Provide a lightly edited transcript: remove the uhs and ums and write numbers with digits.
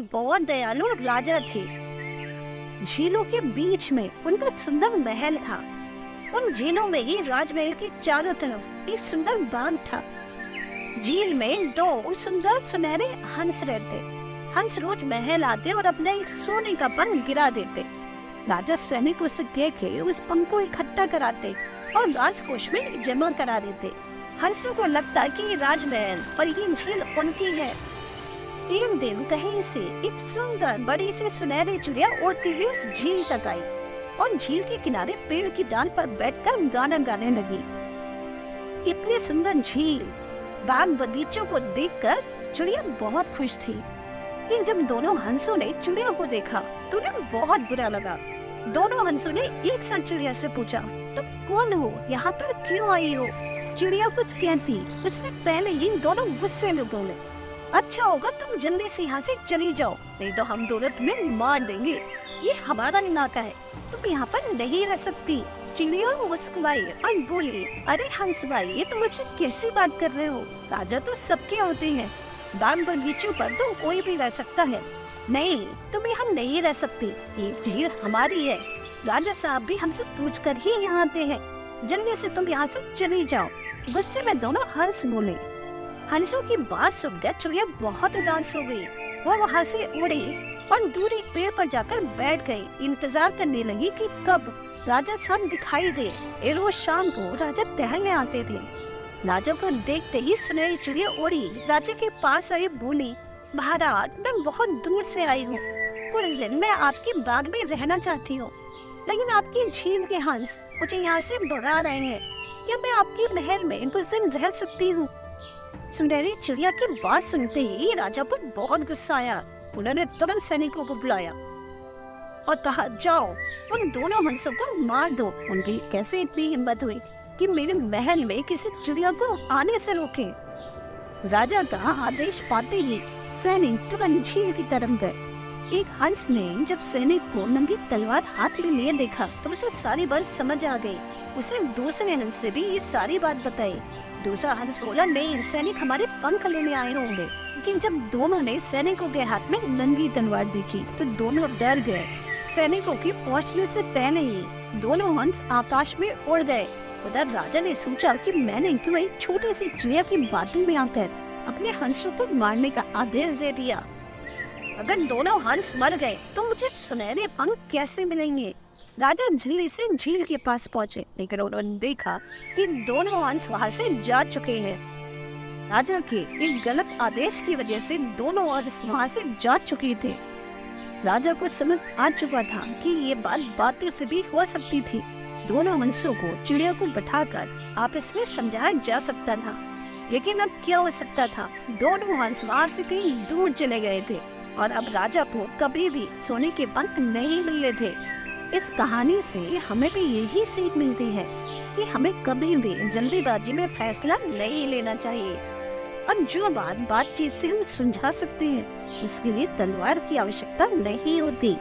बहुत दयालु राजा थे। झीलों के बीच में उनका सुंदर महल था। उन झीलों में ही राजमहल के चारों तरफ एक सुंदर बाग था। झील में दो सुंदर सुनहरे हंस रहते। हंस रोज महल आते और अपने एक सोने का पंख गिरा देते। राजा सैनिकों से कह के उस पंख को इकट्ठा कराते और राजकोष में जमा करा देते। हंसों को लगता कि ये राजमहल और ये झील उनकी है। एक दिन कहीं से एक सुंदर बड़ी सी सुनहरी चिड़िया उड़ती हुई उस झील तक आई और झील के किनारे पेड़ की डाल पर बैठकर गाना गाने लगी। इतनी सुंदर झील, बाग बगीचों को देखकर चिड़िया बहुत खुश थी। लेकिन जब दोनों हंसों ने चिड़िया को देखा तो उन्हें बहुत बुरा लगा। दोनों हंसों ने एक साथ चिड़िया से पूछा, तुम कौन हो, यहाँ पर क्यों आई हो? चिड़िया कुछ कहती उससे पहले ही दोनों गुस्से में बोले, अच्छा होगा तुम जल्दी से यहाँ से चली जाओ, नहीं तो हम दोनों तुम्हें मार देंगे। ये हमारा इलाका है, तुम यहाँ पर नहीं रह सकती। चिड़िया मुस्कुराई और बोली, अरे हंस भाई, ये तुम मुझसे कैसी बात कर रहे हो? राजा तो सबके होते हैं, बाग बगीचों पर तो कोई भी रह सकता है। नहीं, तुम यहाँ नहीं रह सकती, ये झील हमारी है। राजा साहब भी हमसे पूछ कर ही यहाँ आते हैं, जल्दी से तुम यहाँ से चली जाओ। गुस्से में दोनों हंस बोले। हंसों की बात सुनकर चिड़िया बहुत उदास हो गई। वो वहाँ से उड़ी और दूर एक पेड़ पर जाकर बैठ गई। इंतजार करने लगी कि कब राजा साहब दिखाई दे। रोज शाम को राजा टहलने आते थे। राजा को देखते ही सुनहरी चिड़िया उड़ी राजा के पास आई, बोली, महाराज, मैं बहुत दूर से आई हूँ। कुछ दिन मैं आपके बाग में रहना चाहती हूँ, लेकिन आपकी झील के हंस मुझे यहाँ से भगा रहे हैं। क्या मैं आपकी महल में कुछ दिन रह सकती हूँ? सुनहरी चिड़िया की बात सुनते ही राजा पर बहुत गुस्सा आया। उन्होंने तुरंत सैनिकों को बुलाया और कहा, जाओ उन दोनों हंसों को मार दो। उनकी कैसे इतनी हिम्मत हुई कि मेरे महल में किसी चिड़िया को आने से रोके? राजा का आदेश पाते ही सैनिक तुरंत झील की तरफ गए। एक हंस ने जब सैनिक को नंगी तलवार हाथ में लिए देखा तो उसे सारी बात समझ आ गई। उसे दूसरे हंस से भी ये सारी बात बताई। दूसरा हंस बोला, नहीं, सैनिक हमारे पंख लेने आए होंगे। लेकिन जब दोनों ने सैनिकों के हाथ में नंगी तलवार देखी तो दोनों डर गए। सैनिकों के पहुंचने से पहले ही दोनों हंस आकाश में उड़ गए। उधर राजा ने सोचा कि मैंने क्यों एक छोटी सी चिड़िया की बातों में आकर अपने हंसों को मारने का आदेश दे दिया। अगर दोनों हंस मर गए तो मुझे सुनहरे पंख कैसे मिलेंगे? राजा जल्दी से झील के पास पहुंचे, लेकिन उन्होंने देखा कि दोनों हंस वहां से जा चुके हैं। राजा के एक गलत आदेश की वजह से दोनों हंस वहां से जा चुके थे। राजा को समझ आ चुका था कि ये बात बातों से भी हो सकती थी। दोनों हंसों को चिड़िया को बैठाकर आपस में समझाया जा सकता था, लेकिन अब क्या हो सकता था? दोनों हंस वहां से कहीं दूर चले गए थे और अब राजा को कभी भी सोने के पंख नहीं मिले थे। इस कहानी से हमें भी यही सीख मिलती है कि हमें कभी भी जल्दीबाजी में फैसला नहीं लेना चाहिए और जो बातचीत से हम सुलझा सकते हैं उसके लिए तलवार की आवश्यकता नहीं होती।